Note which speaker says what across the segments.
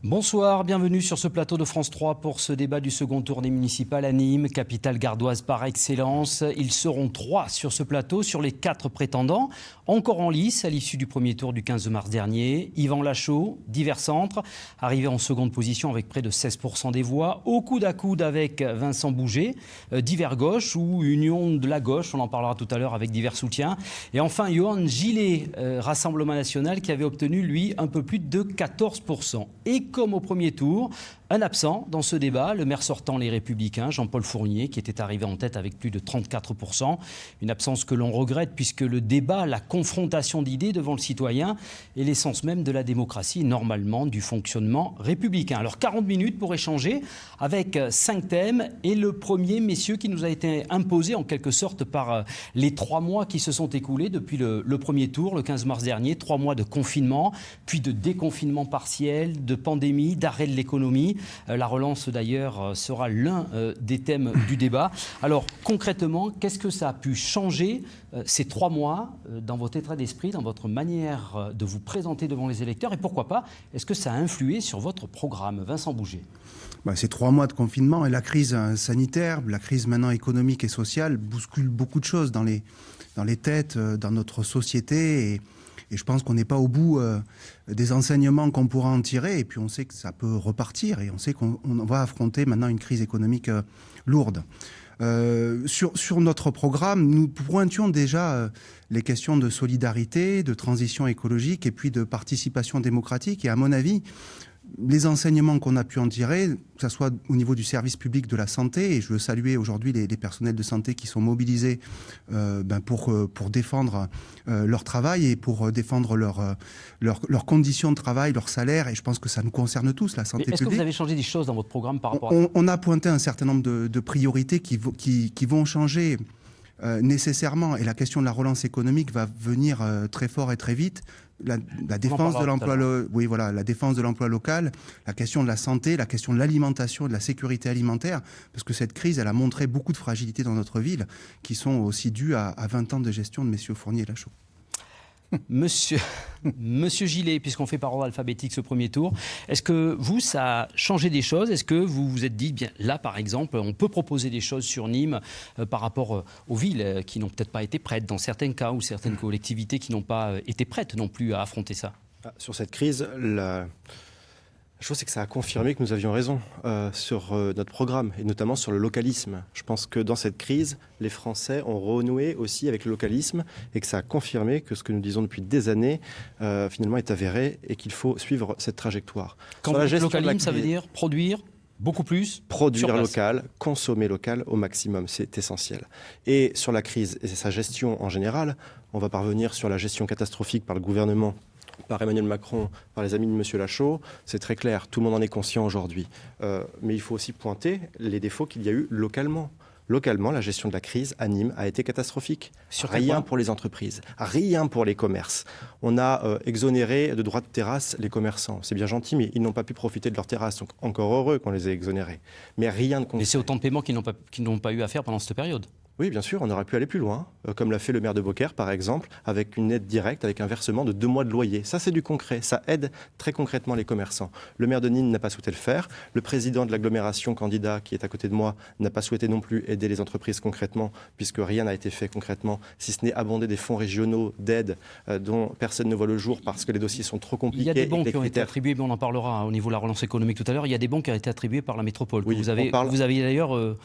Speaker 1: Bonsoir, bienvenue sur ce plateau de France 3 pour ce débat du second tour des municipales à Nîmes, capitale gardoise par excellence. Ils seront 3 sur ce plateau, sur les 4 prétendants, encore en lice à l'issue du premier tour du 15 mars dernier. Yvan Lachaud, divers centres, arrivé en seconde position avec près de 16% des voix, au coude à coude avec Vincent Bouget, divers gauche ou Union de la gauche, on en parlera tout à l'heure avec divers soutiens. Et enfin, Yohann Gillet, Rassemblement National, qui avait obtenu, lui, un peu plus de 14%. Et comme au premier tour, un absent dans ce débat, le maire sortant Les Républicains, Jean-Paul Fournier, qui était arrivé en tête avec plus de 34%. Une absence que l'on regrette puisque le débat, la confrontation d'idées devant le citoyen est l'essence même de la démocratie et normalement du fonctionnement républicain. Alors 40 minutes pour échanger avec 5 thèmes et le premier, messieurs, qui nous a été imposé en quelque sorte par les 3 mois qui se sont écoulés depuis le premier tour, le 15 mars dernier. 3 mois de confinement, puis de déconfinement partiel, de pandémie, d'arrêt de l'économie. La relance, d'ailleurs, sera l'un des thèmes du débat. Alors, concrètement, qu'est-ce que ça a pu changer ces 3 mois dans votre état d'esprit, dans votre manière de vous présenter devant les électeurs? Et pourquoi pas, est-ce que ça a influé sur votre programme? Vincent Bouget.
Speaker 2: Ces 3 mois de confinement et la crise sanitaire, la crise maintenant économique et sociale bousculent beaucoup de choses dans les têtes, dans notre société. Et je pense qu'on n'est pas au bout des enseignements qu'on pourra en tirer. Et puis on sait que ça peut repartir. Et on sait qu'on va affronter maintenant une crise économique lourde. Sur notre programme, nous pointions déjà les questions de solidarité, de transition écologique et puis de participation démocratique. Et à mon avis, les enseignements qu'on a pu en tirer, que ce soit au niveau du service public de la santé, et je veux saluer aujourd'hui les personnels de santé qui sont mobilisés pour défendre leur travail et pour défendre leurs conditions de travail, leur salaire, et je pense que ça nous concerne tous, la santé publique.
Speaker 1: Est-ce que vous avez changé des choses dans votre programme par rapport à ça?
Speaker 2: On a pointé un certain nombre de priorités qui vont changer nécessairement, et la question de la relance économique va venir très fort et très vite. La défense de l'emploi, la défense de l'emploi local, la question de la santé, la question de l'alimentation et de la sécurité alimentaire, parce que cette crise, elle a montré beaucoup de fragilités dans notre ville, qui sont aussi dues à 20 ans de gestion de messieurs Fournier et Lachaud.
Speaker 1: Monsieur Gillet, puisqu'on fait par ordre alphabétique ce premier tour, est-ce que vous, ça a changé des choses? Est-ce que vous vous êtes dit, bien là par exemple, on peut proposer des choses sur Nîmes par rapport aux villes qui n'ont peut-être pas été prêtes dans certains cas, ou certaines collectivités qui n'ont pas été prêtes non plus à affronter ça?
Speaker 3: Sur cette crise, la chose, c'est que ça a confirmé que nous avions raison sur notre programme, et notamment sur le localisme. Je pense que dans cette crise, les Français ont renoué aussi avec le localisme, et que ça a confirmé que ce que nous disons depuis des années, finalement, est avéré, et qu'il faut suivre cette trajectoire.
Speaker 1: Quand vous dites localisme, ça veut dire produire beaucoup plus?
Speaker 3: Produire local, consommer local au maximum, c'est essentiel. Et sur la crise et sa gestion en général, on va parvenir sur la gestion catastrophique par le gouvernement, par Emmanuel Macron, par les amis de M. Lachaud, c'est très clair, tout le monde en est conscient aujourd'hui. Mais il faut aussi pointer les défauts qu'il y a eu localement. Localement, la gestion de la crise à Nîmes a été catastrophique. Rien pour les entreprises, rien pour les commerces. On a exonéré de droits de terrasse les commerçants. C'est bien gentil, mais ils n'ont pas pu profiter de leur terrasse. Donc encore heureux qu'on les ait exonérés. Mais rien de concret.
Speaker 1: Mais c'est autant de paiements qu'ils n'ont pas eu à faire pendant cette période.
Speaker 3: Oui, bien sûr, on aurait pu aller plus loin, comme l'a fait le maire de Beaucaire, par exemple, avec une aide directe, avec un versement de 2 mois de loyer. Ça, c'est du concret. Ça aide très concrètement les commerçants. Le maire de Nîmes n'a pas souhaité le faire. Le président de l'agglomération candidat, qui est à côté de moi, n'a pas souhaité non plus aider les entreprises concrètement, puisque rien n'a été fait concrètement, si ce n'est abonder des fonds régionaux d'aide dont personne ne voit le jour parce que les dossiers sont trop compliqués.
Speaker 1: Il y a des bons qui ont été attribués, mais on en parlera au niveau de la relance économique tout à l'heure. Il y a des bons qui ont été attribués par la métropole.
Speaker 3: Oui,
Speaker 1: vous avez d'ailleurs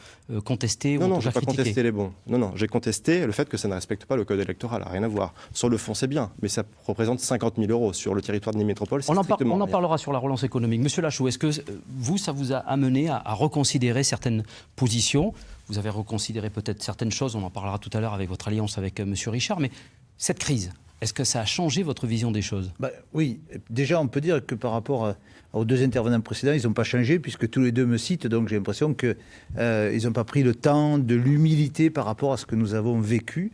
Speaker 1: contesté ou
Speaker 3: non, je n'ai pas
Speaker 1: critiqué.
Speaker 3: contesté les bons. Non, j'ai contesté le fait que ça ne respecte pas le code électoral, rien à voir. Sur le fond, c'est bien, mais ça représente 50 000 € sur le territoire de Nîmes Métropole.
Speaker 1: On en parlera sur la relance économique. Monsieur Lachaud, est-ce que vous, ça vous a amené à reconsidérer certaines positions? Vous avez reconsidéré peut-être certaines choses, on en parlera tout à l'heure avec votre alliance avec Monsieur Richard, mais cette crise, est-ce que ça a changé votre vision des choses?
Speaker 4: Oui, déjà on peut dire que par rapport aux 2 intervenants précédents, ils n'ont pas changé puisque tous les 2 me citent, donc j'ai l'impression qu'ils n'ont pas pris le temps de l'humilité par rapport à ce que nous avons vécu.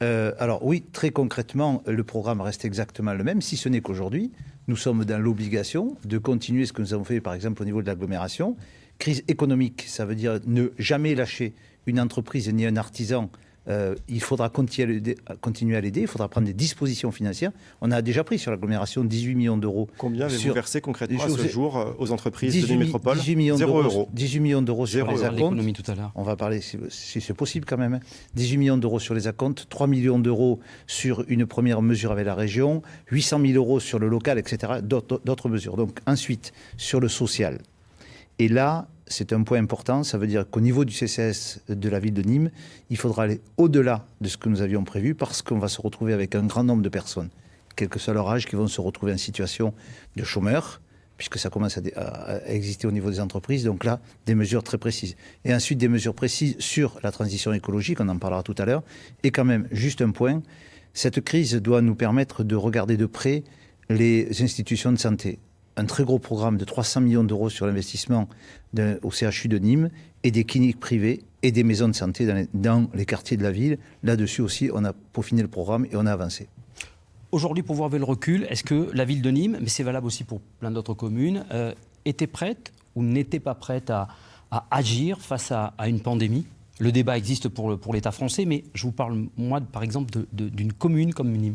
Speaker 4: Alors oui, très concrètement, le programme reste exactement le même, si ce n'est qu'aujourd'hui, nous sommes dans l'obligation de continuer ce que nous avons fait, par exemple, au niveau de l'agglomération. Crise économique, ça veut dire ne jamais lâcher une entreprise ni un artisan. Il faudra continuer à l'aider, il faudra prendre des dispositions financières. On a déjà pris sur l'agglomération 18 millions d'euros.
Speaker 3: Combien avez-vous versé concrètement à ce jour aux entreprises de Nîmes Métropole?
Speaker 4: 18 millions
Speaker 3: 0
Speaker 4: d'euros. 18 millions d'euros sur les acomptes.
Speaker 1: Tout à l'heure.
Speaker 4: On va parler, si c'est possible quand même. 18 millions d'euros sur les acomptes, 3 millions d'euros sur une première mesure avec la région, 800 000 euros sur le local, etc. D'autres mesures. Donc ensuite, sur le social. Et là, c'est un point important, ça veut dire qu'au niveau du CCAS de la ville de Nîmes, il faudra aller au-delà de ce que nous avions prévu parce qu'on va se retrouver avec un grand nombre de personnes, quel que soit leur âge, qui vont se retrouver en situation de chômeur, puisque ça commence à exister au niveau des entreprises. Donc là, des mesures très précises. Et ensuite, des mesures précises sur la transition écologique, on en parlera tout à l'heure. Et quand même, juste un point, cette crise doit nous permettre de regarder de près les institutions de santé. Un très gros programme de 300 millions d'euros sur l'investissement au CHU de Nîmes et des cliniques privées et des maisons de santé dans les quartiers de la ville. Là-dessus aussi, on a peaufiné le programme et on a avancé.
Speaker 1: Aujourd'hui, pour voir avec le recul, est-ce que la ville de Nîmes, mais c'est valable aussi pour plein d'autres communes, était prête ou n'était pas prête à agir face à une pandémie? Le débat existe pour l'État français, mais je vous parle, moi, par exemple, d'une commune comme Nîmes.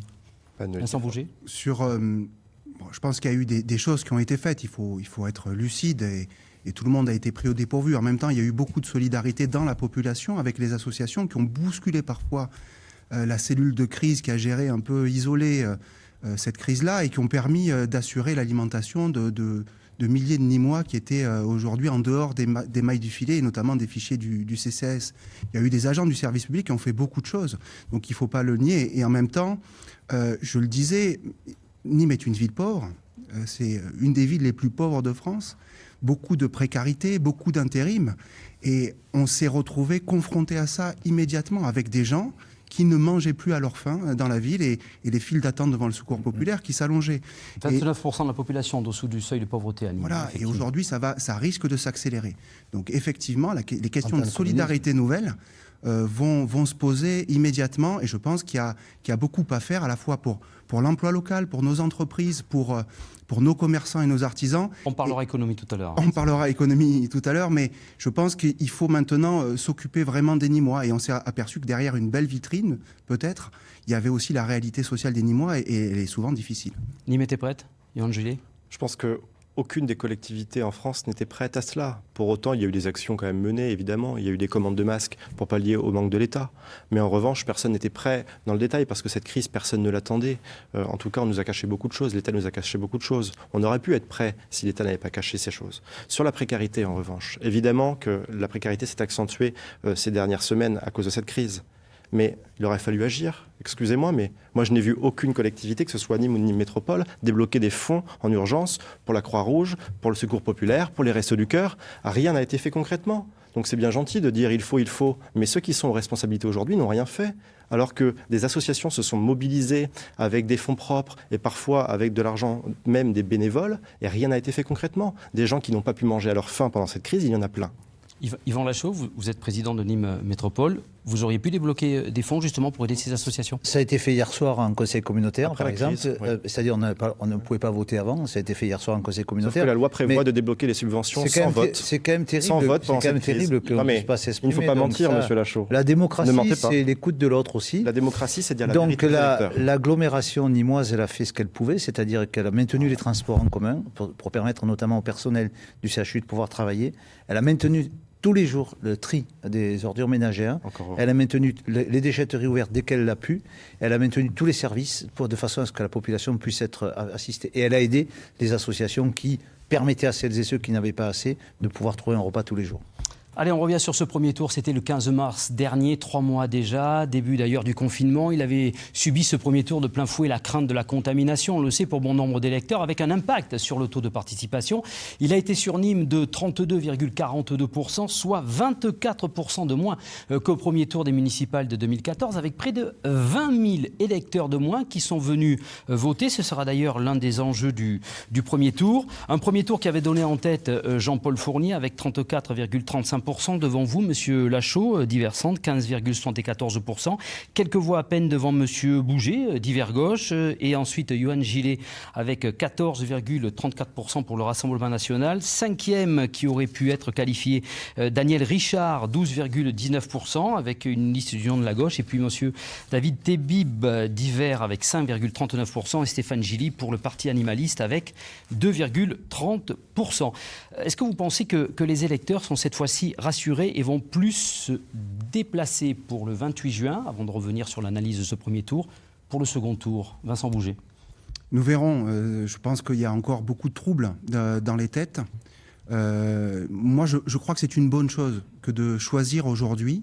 Speaker 1: Vincent Bouget.
Speaker 2: Je pense qu'il y a eu des choses qui ont été faites. Il faut être lucide et tout le monde a été pris au dépourvu. En même temps, il y a eu beaucoup de solidarité dans la population avec les associations qui ont bousculé parfois la cellule de crise qui a géré un peu isolé cette crise-là et qui ont permis d'assurer l'alimentation de milliers de Nîmois qui étaient aujourd'hui en dehors des mailles du filet et notamment des fichiers du CCAS. Il y a eu des agents du service public qui ont fait beaucoup de choses. Donc il ne faut pas le nier. Et en même temps, je le disais, Nîmes est une ville pauvre, c'est une des villes les plus pauvres de France, beaucoup de précarité, beaucoup d'intérim, et on s'est retrouvé confronté à ça immédiatement avec des gens qui ne mangeaient plus à leur faim dans la ville et les files d'attente devant le secours populaire qui s'allongeaient.
Speaker 1: 29% de la population en dessous du seuil de pauvreté à Nîmes.
Speaker 2: Voilà, et aujourd'hui ça risque de s'accélérer. Donc effectivement, les questions de solidarité nouvelles vont se poser immédiatement et je pense qu'il y a beaucoup à faire à la fois pour l'emploi local, pour nos entreprises, pour nos commerçants et nos artisans.
Speaker 1: On parlera économie tout à l'heure.
Speaker 2: On parlera économie tout à l'heure, mais je pense qu'il faut maintenant s'occuper vraiment des Nîmois. Et on s'est aperçu que derrière une belle vitrine, peut-être, il y avait aussi la réalité sociale des Nîmois et elle est souvent difficile.
Speaker 1: Nîmes était prête, Yohann Gillet?
Speaker 3: Je pense qu'aucune des collectivités en France n'était prête à cela. Pour autant, il y a eu des actions quand même menées, évidemment. Il y a eu des commandes de masques pour pallier au manque de l'État. Mais en revanche, personne n'était prêt dans le détail parce que cette crise, personne ne l'attendait. En tout cas, on nous a caché beaucoup de choses. L'État nous a caché beaucoup de choses. On aurait pu être prêt si l'État n'avait pas caché ces choses. Sur la précarité, en revanche, évidemment que la précarité s'est accentuée ces dernières semaines à cause de cette crise. Mais il aurait fallu agir. Excusez-moi, mais moi je n'ai vu aucune collectivité, que ce soit Nîmes ou Nîmes Métropole, débloquer des fonds en urgence pour la Croix-Rouge, pour le Secours populaire, pour les Restos du Cœur. Rien n'a été fait concrètement. Donc c'est bien gentil de dire il faut, mais ceux qui sont aux responsabilités aujourd'hui n'ont rien fait. Alors que des associations se sont mobilisées avec des fonds propres et parfois avec de l'argent, même des bénévoles, et rien n'a été fait concrètement. Des gens qui n'ont pas pu manger à leur faim pendant cette crise, il y en a plein.
Speaker 1: Yvan Lachaud, vous êtes président de Nîmes Métropole. Vous auriez pu débloquer des fonds justement pour aider ces associations?
Speaker 4: Ça a été fait hier soir en conseil communautaire,
Speaker 3: après
Speaker 4: par exemple.
Speaker 3: Crise, oui.
Speaker 4: C'est-à-dire on ne pouvait pas voter avant. Ça a été fait hier soir en conseil communautaire.
Speaker 3: Sauf que la loi prévoit de débloquer les subventions sans vote.
Speaker 4: C'est quand même terrible.
Speaker 3: Sans vote pendant cette crise.
Speaker 4: Que
Speaker 3: non, mais
Speaker 4: puisse pas s'exprimer.
Speaker 3: il ne faut pas mentir, monsieur Lachaud.
Speaker 4: La démocratie, c'est l'écoute de l'autre aussi.
Speaker 3: La démocratie, c'est dire la
Speaker 4: vérité.
Speaker 3: Donc
Speaker 4: l'agglomération nîmoise, elle a fait ce qu'elle pouvait, c'est-à-dire qu'elle a maintenu les transports en commun pour permettre notamment au personnel du CHU de pouvoir travailler. Elle a maintenu tous les jours le tri des ordures ménagères. Elle a maintenu les déchetteries ouvertes dès qu'elle l'a pu. Elle a maintenu tous les services de façon à ce que la population puisse être assistée. Et elle a aidé les associations qui permettaient à celles et ceux qui n'avaient pas assez de pouvoir trouver un repas tous les jours.
Speaker 1: Allez, on revient sur ce premier tour. C'était le 15 mars dernier, 3 mois déjà, début d'ailleurs du confinement. Il avait subi ce premier tour de plein fouet la crainte de la contamination, on le sait, pour bon nombre d'électeurs, avec un impact sur le taux de participation. Il a été sur Nîmes de 32,42%, soit 24% de moins qu'au premier tour des municipales de 2014, avec près de 20 000 électeurs de moins qui sont venus voter. Ce sera d'ailleurs l'un des enjeux du premier tour. Un premier tour qui avait donné en tête Jean-Paul Fournier avec 34,35%. 20% devant vous, Monsieur Lachaud, divers centre, 15,74%. Quelques voix à peine devant Monsieur Bouget, divers gauche. Et ensuite, Johan Gillet avec 14,34% pour le Rassemblement national. Cinquième qui aurait pu être qualifié, Daniel Richard, 12,19% avec une liste d'union de la gauche. Et puis Monsieur David Tebib, divers avec 5,39%. Et Stéphane Gilly pour le Parti animaliste avec 2,30%. Est-ce que vous pensez que les électeurs sont cette fois-ci rassurés et vont plus se déplacer pour le 28 juin, avant de revenir sur l'analyse de ce premier tour, pour le second tour? Vincent Bouget.
Speaker 2: Nous verrons. Je pense qu'il y a encore beaucoup de troubles dans les têtes. Moi, je crois que c'est une bonne chose que de choisir aujourd'hui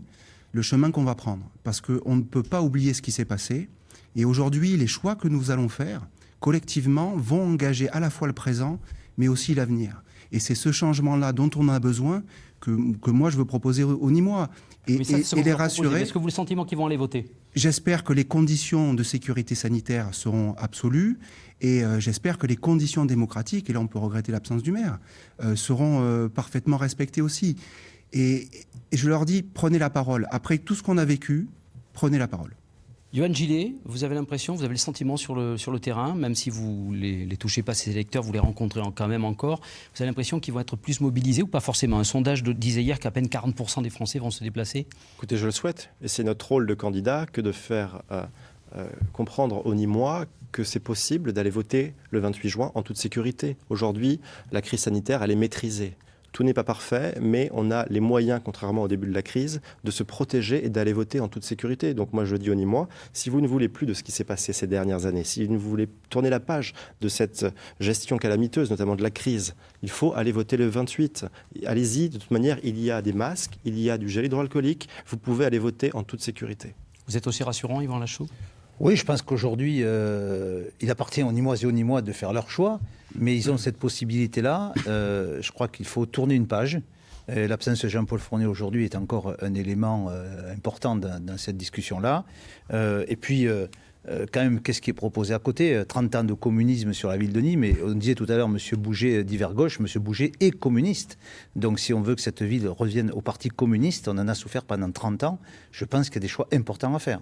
Speaker 2: le chemin qu'on va prendre. Parce qu'on ne peut pas oublier ce qui s'est passé. Et aujourd'hui, les choix que nous allons faire, collectivement, vont engager à la fois le présent, mais aussi l'avenir. Et c'est ce changement-là dont on a besoin que moi, je veux proposer aux Nîmois. Et les rassurer.
Speaker 1: Est-ce que vous avez le sentiment qu'ils vont aller voter?
Speaker 2: J'espère que les conditions de sécurité sanitaire seront absolues et j'espère que les conditions démocratiques, et là on peut regretter l'absence du maire, seront parfaitement respectées aussi. Et je leur dis, prenez la parole. Après tout ce qu'on a vécu, prenez la parole.
Speaker 1: Johan Gillet, vous avez l'impression, vous avez le sentiment sur le terrain, même si vous les touchez pas, ces électeurs, vous les rencontrez quand même encore, vous avez l'impression qu'ils vont être plus mobilisés ou pas forcément? Un sondage disait hier qu'à peine 40% des Français vont se déplacer.
Speaker 3: Écoutez, je le souhaite. Et c'est notre rôle de candidat que de faire comprendre aux Nîmois que c'est possible d'aller voter le 28 juin en toute sécurité. Aujourd'hui, la crise sanitaire, elle est maîtrisée. Tout n'est pas parfait, mais on a les moyens, contrairement au début de la crise, de se protéger et d'aller voter en toute sécurité. Donc moi, je dis aux Nîmois, si vous ne voulez plus de ce qui s'est passé ces dernières années, si vous voulez tourner la page de cette gestion calamiteuse, notamment de la crise, il faut aller voter le 28. Allez-y, de toute manière, il y a des masques, il y a du gel hydroalcoolique, vous pouvez aller voter en toute sécurité.
Speaker 1: Vous êtes aussi rassurant, Yvan Lachaud?
Speaker 4: Oui, je pense qu'aujourd'hui, il appartient aux Nîmoises et aux Nîmois de faire leur choix, mais ils ont cette possibilité-là. Je crois qu'il faut tourner une page. L'absence de Jean-Paul Fournier aujourd'hui est encore un élément important dans cette discussion-là. Et puis, quand même, qu'est-ce qui est proposé à côté? 30 ans de communisme sur la ville de Nîmes, et on disait tout à l'heure, M. Bouget, divers gauche, M. Bouget est communiste. Donc si on veut que cette ville revienne au parti communiste, on en a souffert pendant 30 ans, je pense qu'il y a des choix importants à faire.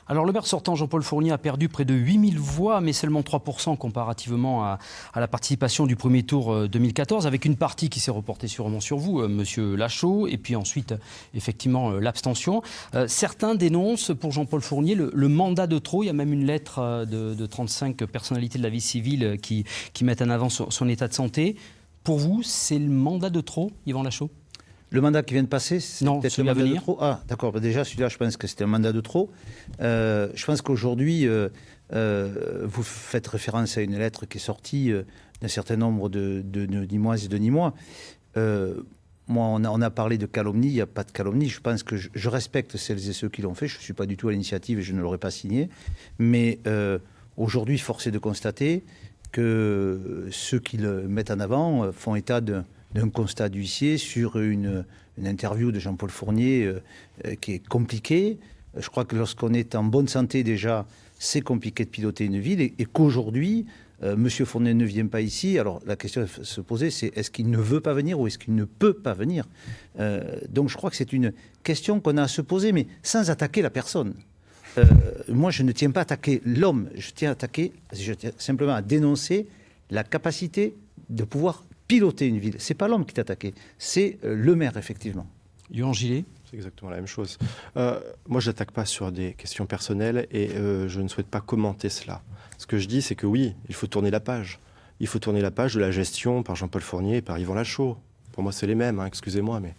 Speaker 1: Alors le maire sortant, Jean-Paul Fournier, a perdu près de 8000 voix, mais seulement 3% comparativement à la participation du premier tour 2014, avec une partie qui s'est reportée sûrement sur vous, Monsieur Lachaud, et puis ensuite, effectivement, l'abstention. Certains dénoncent pour Jean-Paul Fournier le mandat de trop. Il y a même une lettre de 35 personnalités de la vie civile qui mettent en avant son état de santé. Pour vous, c'est le mandat de trop, Yvan Lachaud?
Speaker 4: Le mandat qui vient de passer, c'est peut-être le mandat de trop. Ah, d'accord. Déjà, celui-là, je pense que c'était un mandat de trop. Je pense qu'aujourd'hui, vous faites référence à une lettre qui est sortie d'un certain nombre de Nîmoises et de Nîmois. Moi, on a parlé de calomnie. Il n'y a pas de calomnie. Je pense que je respecte celles et ceux qui l'ont fait. Je ne suis pas du tout à l'initiative et je ne l'aurais pas signé. Mais aujourd'hui, force est de constater que ceux qui le mettent en avant font état d'un constat d'huissier sur une interview de Jean-Paul Fournier qui est compliquée. Je crois que lorsqu'on est en bonne santé déjà, c'est compliqué de piloter une ville et qu'aujourd'hui, M. Fournier ne vient pas ici. Alors la question à se poser, c'est est-ce qu'il ne veut pas venir ou est-ce qu'il ne peut pas venir? Donc je crois que c'est une question qu'on a à se poser, mais sans attaquer la personne. Moi, je ne tiens pas à attaquer l'homme, je tiens simplement à dénoncer la capacité de pouvoir piloter une ville. C'est pas l'homme qui est attaqué, c'est le maire, effectivement.
Speaker 1: Johan Gillet.
Speaker 3: C'est exactement la même chose. Moi, je n'attaque pas sur des questions personnelles et je ne souhaite pas commenter cela. Ce que je dis, c'est que oui, il faut tourner la page. Il faut tourner la page de la gestion par Jean-Paul Fournier et par Yvan Lachaud. Pour moi, c'est les mêmes, excusez-moi, mais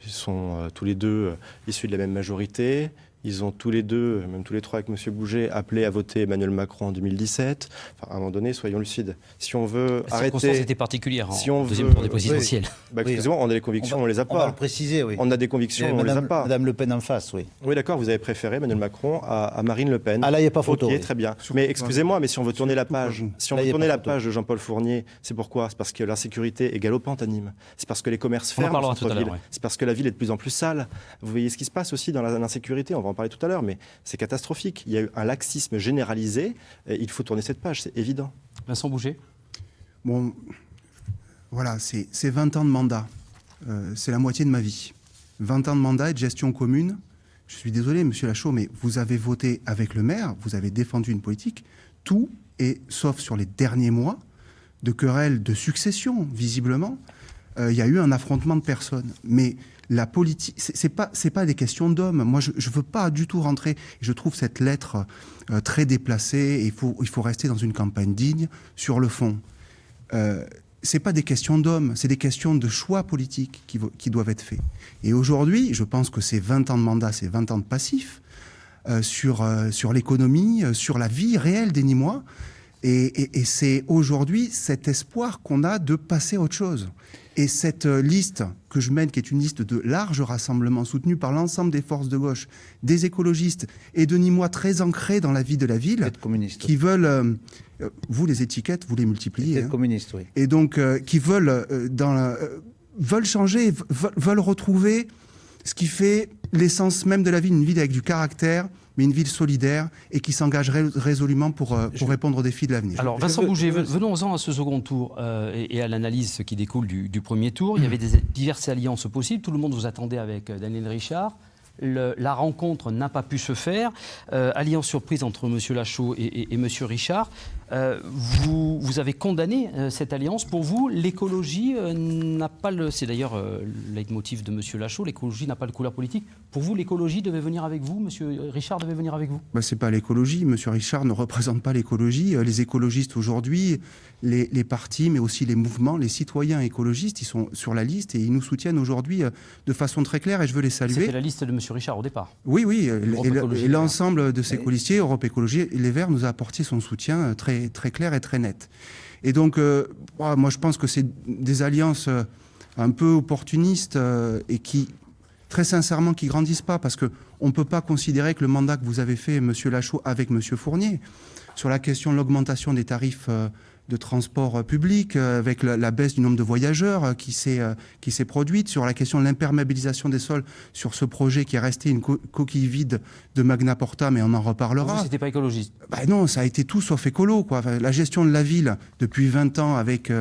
Speaker 3: ils sont tous les deux issus de la même majorité. Ils ont tous les deux, même tous les trois avec M. Bouget, appelé à voter Emmanuel Macron en 2017. Enfin, à un moment donné, soyons lucides. Si on veut arrêter... Les circonstances étaient
Speaker 1: particulières
Speaker 3: si on
Speaker 1: deuxième
Speaker 3: veut...
Speaker 1: tour des présidentielles.
Speaker 3: Oui. Excusez-moi, on a des convictions, on ne les a pas.
Speaker 4: On va le préciser, oui.
Speaker 3: On a des convictions, on ne les a pas.
Speaker 4: Madame Le Pen en face, oui.
Speaker 3: Oui, d'accord, vous avez préféré Emmanuel Macron à Marine Le Pen.
Speaker 4: Ah là, il n'y a pas photo.
Speaker 3: Ok, très bien. Mais excusez-moi, mais si on veut tourner la page, de Jean-Paul Fournier, c'est pourquoi? C'est parce que l'insécurité est galopante à Nîmes. C'est parce que les commerces ferment en centre-ville. C'est parce que la ville est de plus en plus sale. Vous voyez ce qui se passe aussi dans l'insécurité, on va en parler tout à l'heure, mais c'est catastrophique. Il y a eu un laxisme généralisé. Et il faut tourner cette page, c'est évident.
Speaker 1: Vincent Bouget.
Speaker 2: Bon, voilà, c'est 20 ans de mandat. c'est la moitié de ma vie. 20 ans de mandat et de gestion commune. Je suis désolé, monsieur Lachaud, mais vous avez voté avec le maire, vous avez défendu une politique, tout, et sauf sur les derniers mois, de querelles de succession, visiblement, il y a eu un affrontement de personnes. Mais la politique, c'est pas des questions d'hommes. Moi, je veux pas du tout rentrer. Je trouve cette lettre très déplacée. Et il faut rester dans une campagne digne sur le fond. C'est pas des questions d'hommes, c'est des questions de choix politiques qui doivent être faits. Et aujourd'hui, je pense que c'est 20 ans de mandat, c'est 20 ans de passif sur l'économie, sur la vie réelle des Nîmois. Et c'est aujourd'hui cet espoir qu'on a de passer à autre chose. Et cette liste que je mène, qui est une liste de large rassemblement soutenue par l'ensemble des forces de gauche, des écologistes et de Nîmois très ancrés dans la vie de la ville, qui veulent, vous les étiquettes, vous les multipliez,
Speaker 4: communiste, oui.
Speaker 2: Et donc qui veulent veulent changer, veulent retrouver ce qui fait l'essence même de la ville, une ville avec du caractère, mais une ville solidaire et qui s'engage résolument pour répondre aux défis de l'avenir.
Speaker 1: Alors Vincent Bouget, venons-en à ce second tour et à l'analyse qui découle du premier tour. Il y avait diverses alliances possibles, tout le monde vous attendait avec Daniel Richard. La rencontre n'a pas pu se faire. Alliance surprise entre M. Lachaud et M. Richard. Vous avez condamné cette alliance. Pour vous, l'écologie n'a pas le... C'est d'ailleurs le leitmotiv de M. Lachaud, l'écologie n'a pas de couleur politique. Pour vous, l'écologie devait venir avec vous, M. Richard devait venir avec vous?
Speaker 2: C'est pas l'écologie. M. Richard ne représente pas l'écologie. Les écologistes aujourd'hui, les partis, mais aussi les mouvements, les citoyens écologistes, ils sont sur la liste et ils nous soutiennent aujourd'hui de façon très claire et je veux les saluer.
Speaker 1: C'était la liste de M. Richard au départ.
Speaker 2: Oui, et l'ensemble de ces colistiers, Europe Écologie et Les Verts, nous a apporté son soutien très, très clair et très net. Et donc, moi je pense que c'est des alliances un peu opportunistes et qui, très sincèrement, qui grandissent pas, parce qu'on ne peut pas considérer que le mandat que vous avez fait, M. Lachaud, avec M. Fournier, sur la question de l'augmentation des tarifs de transport public, avec la baisse du nombre de voyageurs qui s'est produite, sur la question de l'imperméabilisation des sols, sur ce projet qui est resté une coquille vide de Magna Porta, mais on en reparlera.
Speaker 1: Vous, c'était pas écologiste?
Speaker 2: Non, ça a été tout sauf écolo, quoi. La gestion de la ville depuis 20 ans avec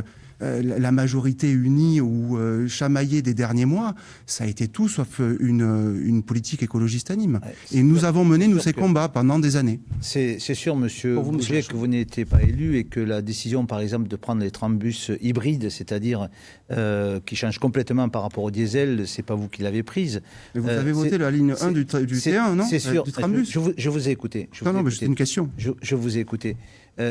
Speaker 2: la majorité unie ou chamaillée des derniers mois, ça a été tout sauf une politique écologiste à Nîmes. Et nous avons mené, ces combats pendant des années.
Speaker 4: C'est sûr, monsieur Bouget, que vous n'étiez pas élu et que la décision, par exemple, de prendre les trambus hybrides, c'est-à-dire qui changent complètement par rapport au diesel, c'est pas vous qui l'avez prise.
Speaker 2: Mais vous avez voté la ligne 1 du T1, non?
Speaker 4: C'est sûr.
Speaker 2: Du trambus.
Speaker 4: Je vous ai écouté.
Speaker 2: Mais c'est une question.
Speaker 4: Je vous ai écouté.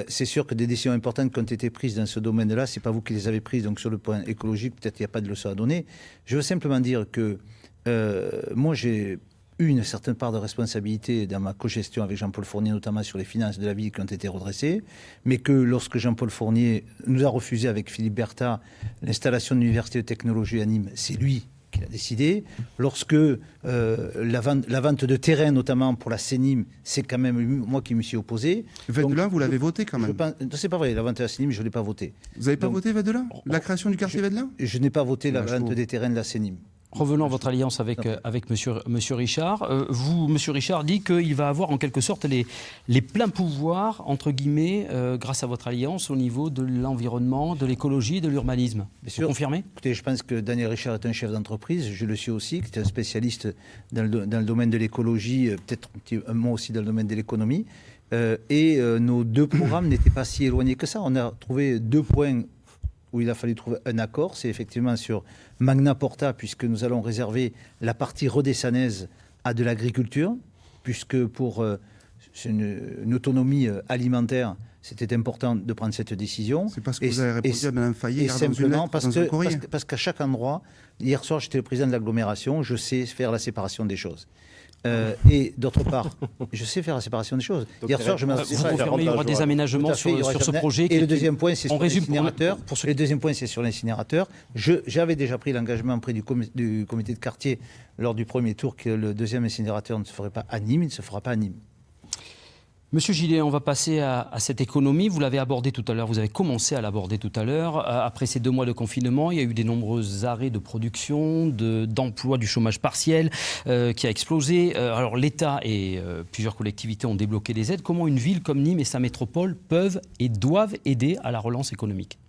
Speaker 4: C'est sûr que des décisions importantes qui ont été prises dans ce domaine-là, c'est pas vous qui les avez prises. Donc sur le point écologique, peut-être qu'il n'y a pas de leçon à donner. Je veux simplement dire que moi, j'ai eu une certaine part de responsabilité dans ma co-gestion avec Jean-Paul Fournier, notamment sur les finances de la ville qui ont été redressées, mais que lorsque Jean-Paul Fournier nous a refusé avec Philippe Berthat l'installation de l'université de technologie à Nîmes, c'est lui qui l'a décidé. Lorsque la vente de terrain, notamment pour la CENIM, c'est quand même moi qui me suis opposé.
Speaker 2: Vedelin, vous l'avez voté quand même.
Speaker 4: C'est pas vrai, la vente de la CENIM, je ne l'ai pas voté.
Speaker 2: Vous n'avez pas voté Vedelin? La création du quartier Vedelin?
Speaker 4: Je n'ai pas voté la vente des terrains de la CENIM.
Speaker 1: Revenons à votre alliance avec monsieur Richard. Vous, monsieur Richard, dit qu'il va avoir en quelque sorte les pleins pouvoirs, entre guillemets, grâce à votre alliance au niveau de l'environnement, de l'écologie et de l'urbanisme. Vous confirmez?
Speaker 4: Écoutez, je pense que Daniel Richard est un chef d'entreprise, je le suis aussi, qui est un spécialiste dans le domaine de l'écologie, peut-être un mot aussi dans le domaine de l'économie. Nos deux programmes n'étaient pas si éloignés que ça. On a trouvé 2 points où il a fallu trouver un accord, c'est effectivement sur Magna Porta, puisque nous allons réserver la partie redessanaise à de l'agriculture, puisque pour une autonomie alimentaire, c'était important de prendre cette décision.
Speaker 2: C'est parce que vous avez répondu à Mme Fayet.
Speaker 4: Et simplement parce qu'à chaque endroit, hier soir j'étais le président de l'agglomération, je sais faire la séparation des choses. Et d'autre part, je sais faire la séparation des choses.
Speaker 1: Donc, hier soir, je m'associe. Vous confirmez, il y aura des aménagements sur ce projet.
Speaker 4: Et le deuxième point, c'est sur l'incinérateur. Le deuxième point, c'est sur l'incinérateur. J'avais déjà pris l'engagement auprès du comité de quartier lors du premier tour que le deuxième incinérateur ne se ferait pas à Nîmes, il ne se fera pas à Nîmes.
Speaker 1: Monsieur Gillet, on va passer à cette économie. Vous l'avez abordé tout à l'heure, vous avez commencé à l'aborder tout à l'heure. Après ces 2 mois de confinement, il y a eu des nombreux arrêts de production, d'emploi, du chômage partiel qui a explosé. Alors l'État et plusieurs collectivités ont débloqué des aides. Comment une ville comme Nîmes et sa métropole peuvent et doivent aider à la relance économique ?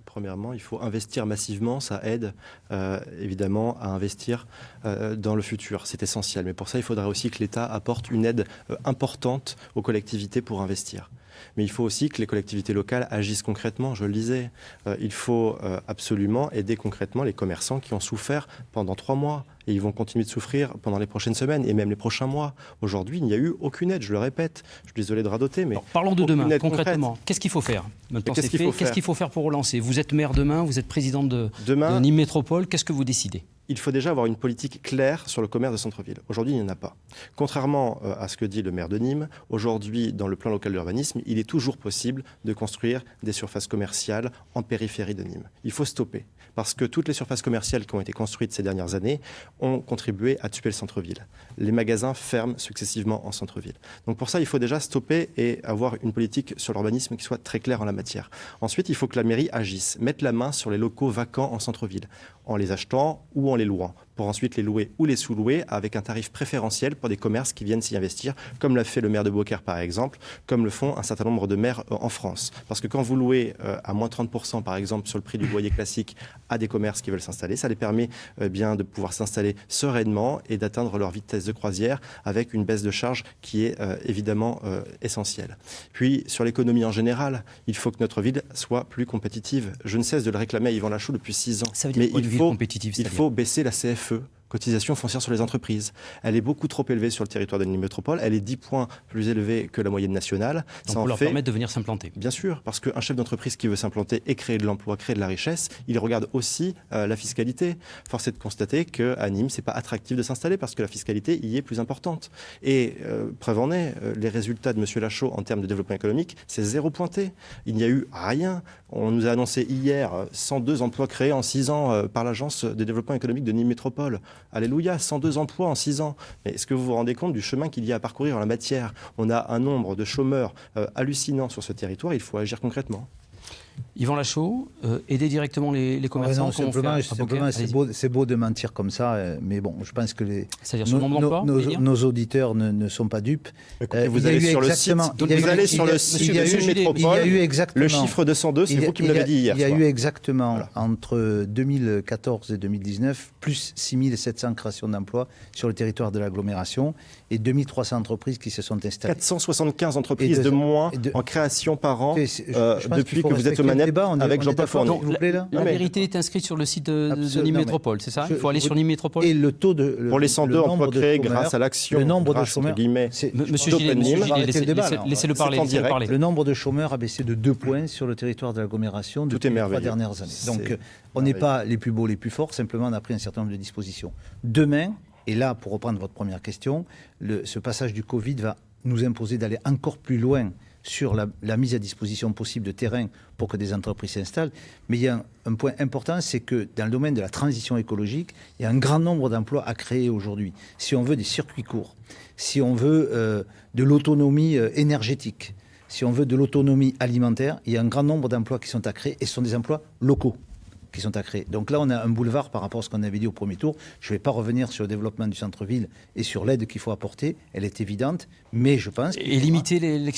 Speaker 3: Premièrement, il faut investir massivement. Ça aide évidemment à investir dans le futur. C'est essentiel. Mais pour ça, il faudrait aussi que l'État apporte une aide importante aux collectivités pour investir. Mais il faut aussi que les collectivités locales agissent concrètement, je le disais. Il faut absolument aider concrètement les commerçants qui ont souffert pendant 3 mois. Et ils vont continuer de souffrir pendant les prochaines semaines et même les prochains mois. Aujourd'hui, il n'y a eu aucune aide, je le répète. Je suis désolé de radoter, mais...
Speaker 1: Alors, parlons de demain, concrètement. Qu'est-ce qu'il faut faire? Maintenant, c'est fait. Qu'est-ce qu'il faut faire pour relancer? Vous êtes maire demain, vous êtes président de Nîmes Métropole. Qu'est-ce que vous décidez?
Speaker 3: Il faut déjà avoir une politique claire sur le commerce de centre-ville. Aujourd'hui, il n'y en a pas. Contrairement à ce que dit le maire de Nîmes, aujourd'hui, dans le plan local d'urbanisme, il est toujours possible de construire des surfaces commerciales en périphérie de Nîmes. Il faut stopper. Parce que toutes les surfaces commerciales qui ont été construites ces dernières années ont contribué à tuer le centre-ville. Les magasins ferment successivement en centre-ville. Donc pour ça, il faut déjà stopper et avoir une politique sur l'urbanisme qui soit très claire en la matière. Ensuite, il faut que la mairie agisse, mette la main sur les locaux vacants en centre-ville, en les achetant ou en les louant, pour ensuite les louer ou les sous-louer avec un tarif préférentiel pour des commerces qui viennent s'y investir, comme l'a fait le maire de Beaucaire par exemple, comme le font un certain nombre de maires en France. Parce que quand vous louez à moins 30% par exemple sur le prix du loyer classique à des commerces qui veulent s'installer, ça les permet bien de pouvoir s'installer sereinement et d'atteindre leur vitesse de croisière avec une baisse de charge qui est évidemment essentielle. Puis sur l'économie en général, il faut que notre ville soit plus compétitive. Je ne cesse de le réclamer à Yvan Lachaud depuis 6 ans.
Speaker 1: Ça veut dire quoi,
Speaker 3: il faut baisser la CFE, cotisation foncière sur les entreprises. Elle est beaucoup trop élevée sur le territoire de Nîmes Métropole. Elle est 10 points plus élevée que la moyenne nationale.
Speaker 1: Donc pour leur permettre de venir s'implanter.
Speaker 3: Bien sûr, parce qu'un chef d'entreprise qui veut s'implanter et créer de l'emploi, créer de la richesse, il regarde aussi la fiscalité. Force est de constater qu'à Nîmes, c'est pas attractif de s'installer parce que la fiscalité y est plus importante. Et preuve en est, les résultats de M. Lachaud en termes de développement économique, c'est 0 pointé. Il n'y a eu rien. On nous a annoncé hier 102 emplois créés en 6 ans par l'Agence de développement économique de Nîmes Métropole. Alléluia, 102 emplois en 6 ans. Mais est-ce que vous vous rendez compte du chemin qu'il y a à parcourir en la matière? On a un nombre de chômeurs hallucinant sur ce territoire, il faut agir concrètement.
Speaker 1: Yvan Lachaud, aider directement les commerçants.
Speaker 4: C'est beau de mentir comme ça, mais bon, je pense que nos auditeurs ne sont pas dupes.
Speaker 3: Écoutez, vous allez sur le site de Métropole, le chiffre de 102, c'est vous qui me l'avez dit hier.
Speaker 4: Il y a eu exactement, entre 2014 et 2019, plus 6700 créations d'emplois sur le territoire de l'agglomération et 2300 entreprises qui se sont installées.
Speaker 3: 475 entreprises de moins en création par an depuis que vous êtes aux manettes avec Jean-Paul Fournier.
Speaker 1: La vérité est inscrite sur le site de Nîmes Métropole, c'est ça? Il faut aller sur Nîmes Métropole.
Speaker 4: Et le taux de...
Speaker 3: Pour les 102 emplois créés grâce à l'action,
Speaker 4: le nombre de chômeurs...
Speaker 1: Monsieur Gillet, laissez-le parler.
Speaker 4: Le nombre de chômeurs a baissé de 2 points sur le territoire de l'agglomération depuis les 3 dernières années. Donc on n'est pas les plus beaux, les plus forts, simplement on a pris un certain nombre de dispositions. Demain, et là pour reprendre votre première question, ce passage du Covid va nous imposer d'aller encore plus loin sur la mise à disposition possible de terrain pour que des entreprises s'installent. Mais il y a un point important, c'est que dans le domaine de la transition écologique, il y a un grand nombre d'emplois à créer aujourd'hui. Si on veut des circuits courts, si on veut de l'autonomie énergétique, si on veut de l'autonomie alimentaire, il y a un grand nombre d'emplois qui sont à créer et ce sont des emplois locaux qui sont à créer. Donc là, on a un boulevard par rapport à ce qu'on avait dit au premier tour. Je ne vais pas revenir sur le développement du centre-ville et sur l'aide qu'il faut apporter. Elle est évidente, mais je pense...
Speaker 1: Et limiter le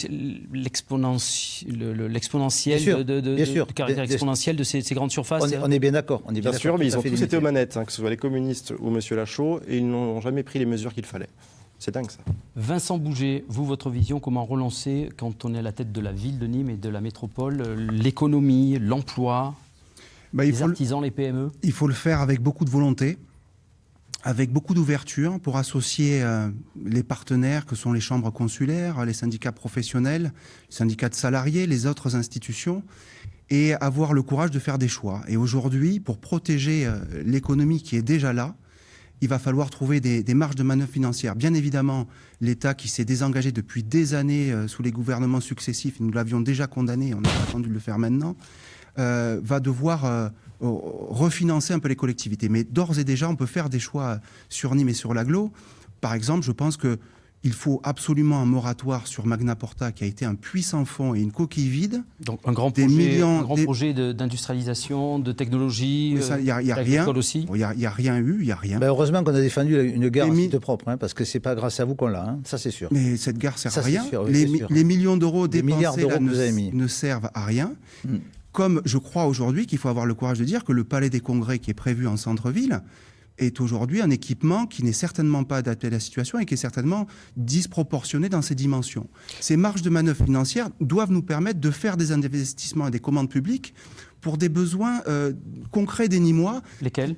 Speaker 1: caractère exponentiel de ces grandes surfaces.
Speaker 4: On est bien d'accord.
Speaker 3: Bien sûr, mais ils ont tous été aux manettes, que ce soit les communistes ou M. Lachaud, et ils n'ont jamais pris les mesures qu'il fallait. C'est dingue ça.
Speaker 1: Vincent Bouget, vous, votre vision, comment relancer, quand on est à la tête de la ville de Nîmes et de la métropole, l'économie, l'emploi, les artisans, les PME?
Speaker 2: Il faut le faire avec beaucoup de volonté, avec beaucoup d'ouverture pour associer les partenaires que sont les chambres consulaires, les syndicats professionnels, les syndicats de salariés, les autres institutions, et avoir le courage de faire des choix. Et aujourd'hui, pour protéger l'économie qui est déjà là, il va falloir trouver des marges de manœuvre financières. Bien évidemment, l'État qui s'est désengagé depuis des années sous les gouvernements successifs, nous l'avions déjà condamné, on n'a pas attendu de le faire maintenant, va devoir refinancer un peu les collectivités. Mais d'ores et déjà, on peut faire des choix sur Nîmes et sur l'agglo. Par exemple, je pense qu'il faut absolument un moratoire sur Magna Porta, qui a été un puissant fonds et une coquille vide.
Speaker 1: Donc un grand projet d'industrialisation, de technologie, agricole aussi.
Speaker 2: Il n'y a rien eu, il n'y a rien.
Speaker 4: Ben heureusement qu'on a défendu une gare à site propre, parce que ce n'est pas grâce à vous qu'on l'a, ça c'est sûr.
Speaker 2: Mais cette gare ne sert à rien.
Speaker 4: Sûr,
Speaker 2: les millions d'euros dépensés
Speaker 4: ne
Speaker 2: servent à rien. Comme je crois aujourd'hui qu'il faut avoir le courage de dire que le Palais des Congrès qui est prévu en centre-ville est aujourd'hui un équipement qui n'est certainement pas adapté à la situation et qui est certainement disproportionné dans ses dimensions. Ces marges de manœuvre financières doivent nous permettre de faire des investissements et des commandes publiques pour des besoins concrets des Nîmois.
Speaker 1: Lesquels ?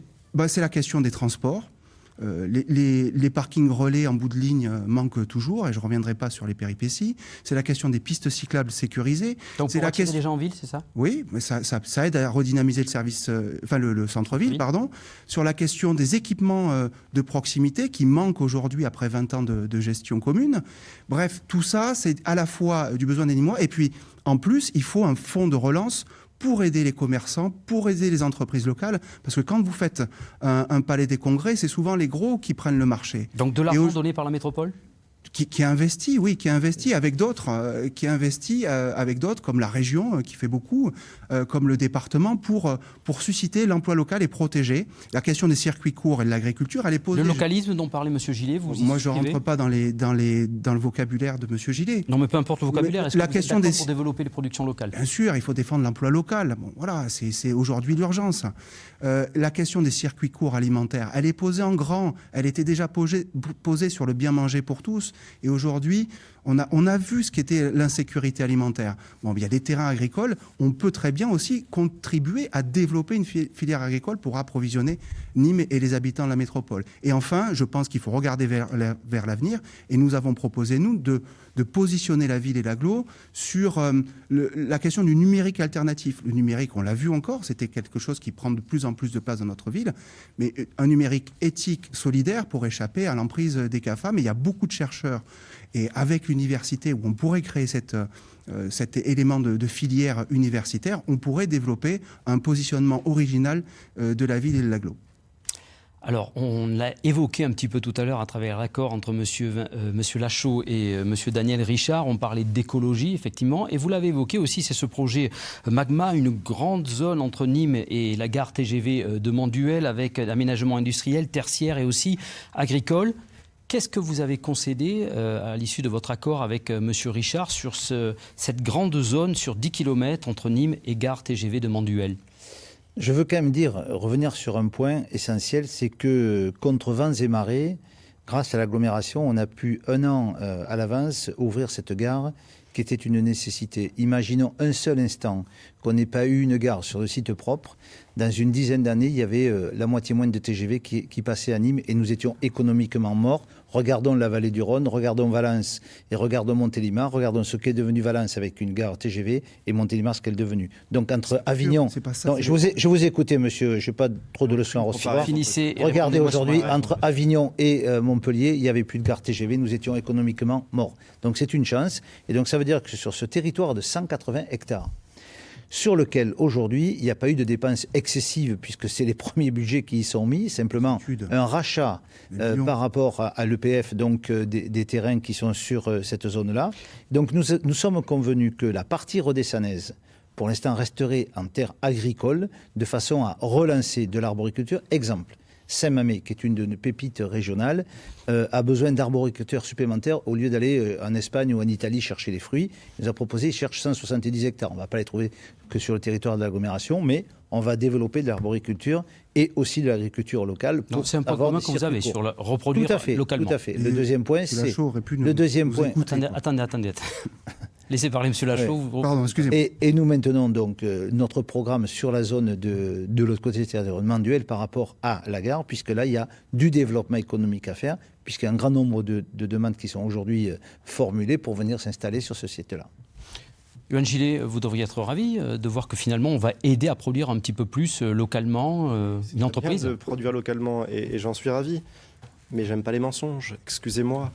Speaker 2: C'est la question des transports. Les parkings relais en bout de ligne manquent toujours, et je ne reviendrai pas sur les péripéties. C'est la question des pistes cyclables sécurisées.
Speaker 1: Donc pour attirer les gens en ville, c'est ça ?
Speaker 2: Oui, mais ça aide à redynamiser le service, le centre-ville,
Speaker 1: oui.
Speaker 2: pardon. Sur la question des équipements de proximité qui manquent aujourd'hui après 20 ans de gestion commune. Bref, tout ça, c'est à la fois du besoin des Nîmois, et puis en plus, il faut un fonds de relance pour aider les commerçants, pour aider les entreprises locales, parce que quand vous faites un palais des congrès, c'est souvent les gros qui prennent le marché.
Speaker 1: Donc de l'argent donné par la métropole ?
Speaker 2: Qui investit, oui, qui investit avec d'autres, comme la région qui fait beaucoup, comme le département, pour susciter l'emploi local et protéger. La question des circuits courts et de l'agriculture, elle est posée.
Speaker 1: Le localisme dont parlait M. Gillet, vous y
Speaker 2: Moi, je ne
Speaker 1: souscrivez ?
Speaker 2: rentre pas dans le vocabulaire de M. Gillet.
Speaker 1: Non, mais peu importe le vocabulaire, est-ce que
Speaker 2: la
Speaker 1: vous
Speaker 2: question
Speaker 1: êtes d'accord pour développer les productions locales ?
Speaker 2: Bien sûr, il faut défendre l'emploi local. Bon, voilà, c'est aujourd'hui l'urgence. La question des circuits courts alimentaires, elle est posée en grand. Elle était déjà posée sur le bien manger pour tous. Et aujourd'hui, on a vu ce qu'était l'insécurité alimentaire. Bon, il y a des terrains agricoles. On peut très bien aussi contribuer à développer une filière agricole pour approvisionner Nîmes et les habitants de la métropole. Et enfin, je pense qu'il faut regarder vers l'avenir. Et nous avons proposé, nous, de positionner la ville et l'agglo sur la question du numérique alternatif. Le numérique, on l'a vu encore, c'était quelque chose qui prend de plus en plus de place dans notre ville, mais un numérique éthique, solidaire, pour échapper à l'emprise des GAFA. Mais il y a beaucoup de chercheurs, et avec l'université, où on pourrait créer cet élément de filière universitaire, on pourrait développer un positionnement original de la ville et de l'agglo.
Speaker 1: Alors, on l'a évoqué un petit peu tout à l'heure à travers l'accord entre monsieur Lachaud et monsieur Daniel Richard. On parlait d'écologie, effectivement. Et vous l'avez évoqué aussi, c'est ce projet Magma, une grande zone entre Nîmes et la gare TGV de Manduel, avec aménagement industriel, tertiaire et aussi agricole. Qu'est-ce que vous avez concédé à l'issue de votre accord avec monsieur Richard sur cette grande zone sur 10 km entre Nîmes et gare TGV de Manduel ?
Speaker 4: Je veux quand même revenir sur un point essentiel, c'est que contre vents et marées, grâce à l'agglomération, on a pu 1 an à l'avance ouvrir cette gare qui était une nécessité. Imaginons un seul instant qu'on n'ait pas eu une gare sur le site propre. Dans une dizaine d'années, il y avait la moitié moins de TGV qui passaient à Nîmes et nous étions économiquement morts. Regardons la vallée du Rhône, regardons Valence et regardons Montélimar, regardons ce qu'est devenu Valence avec une gare TGV et Montélimar ce qu'elle est devenue. Donc entre Avignon...
Speaker 2: C'est pas ça,
Speaker 4: non, je vous ai écouté, monsieur, je n'ai pas trop de leçons à recevoir.
Speaker 1: Finissez et
Speaker 4: Regardez
Speaker 1: répondez-moi
Speaker 4: aujourd'hui,
Speaker 1: sur ma
Speaker 4: entre Avignon et Montpellier, il n'y avait plus de gare TGV, nous étions économiquement morts. Donc c'est une chance. Et donc ça veut dire que sur ce territoire de 180 hectares, sur lequel aujourd'hui il n'y a pas eu de dépenses excessives puisque c'est les premiers budgets qui y sont mis, simplement un rachat par rapport à l'EPF, donc des terrains qui sont sur cette zone-là. Donc nous sommes convenus que la partie redessanaise, pour l'instant, resterait en terre agricole de façon à relancer de l'arboriculture. Exemple, Saint-Mamé, qui est une de nos pépites régionales, a besoin d'arboriculteurs supplémentaires au lieu d'aller en Espagne ou en Italie chercher les fruits. Il nous a proposé, il cherche 170 hectares. On ne va pas les trouver que sur le territoire de l'agglomération, mais on va développer de l'arboriculture et aussi de l'agriculture locale.
Speaker 1: C'est un point commun que vous avez sur la reproduire localement.
Speaker 4: Tout à fait. Le deuxième point, c'est...
Speaker 2: Le
Speaker 4: deuxième point...
Speaker 1: Attendez. Laissez parler M. Lachaud.
Speaker 2: Ouais. Pardon, excusez-moi.
Speaker 4: Et nous maintenons donc notre programme sur la zone de l'autre côté du territoire de Manduel par rapport à la gare, puisque là, il y a du développement économique à faire, puisqu'il y a un grand nombre de demandes qui sont aujourd'hui formulées pour venir s'installer sur ce site-là.
Speaker 1: Yohann Gillet, vous devriez être ravi de voir que finalement, on va aider à produire un petit peu plus localement une entreprise.
Speaker 3: C'est bien de produire localement et j'en suis ravi. Mais j'aime pas les mensonges, excusez-moi.